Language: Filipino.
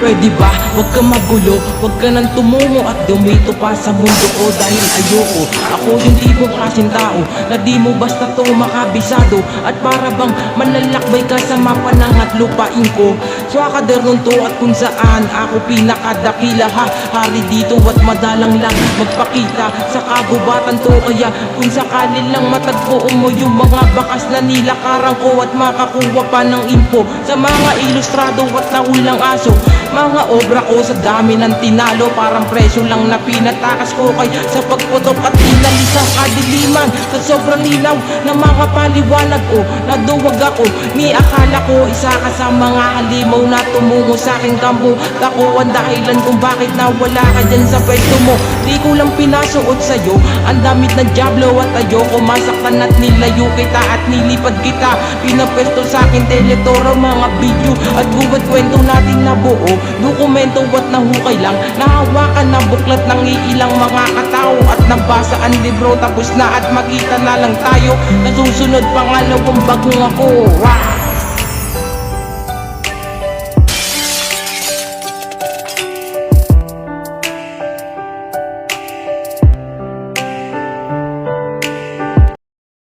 Pwede ba? Huwag ka magulo, huwag ka nang tumungo at dumito pa sa mundo ko. Dahil ayoko, ako yung tipong kasing tao na di mo basta to makabisado. At para bang manlalakbay ka sa mapa ng at lupain ko. Swakaderon to at kung saan ako pinakadakila ha. Hari dito at madalang lang magpakita sa kagubatan to. Kaya kung sakali lang matagpuan mo yung mga bakas na nilakaran ko at makakuha pa ng info sa mga ilustrado at nahulang aso. Mga obra ko sa dami ng tinalo, parang presyo lang na pinatakas ko kay sa pagputok at inalis ang kadiliman. Sa sobrang linaw ng mga paliwanag ko, naduwag ako, ni akala ko isa ka sa mga halimaw na tumungo sa aking kampo. Ako ang dahilan kung bakit nawala ka dyan sa pwesto mo. Di ko lang pinasuot sa'yo ang damit ng Diablo at ayoko masaktan at nilayo kita at nilipad kita. Pinapwesto sa akin teletoro, mga video at buwat kwento natin na buo. Dokumento at nahukay lang, nahawakan na buklat ng iilang mga katao at nabasa ang libro tapos na at magkita na lang tayo. Nasusunod pangalawang bagong ako. Wow!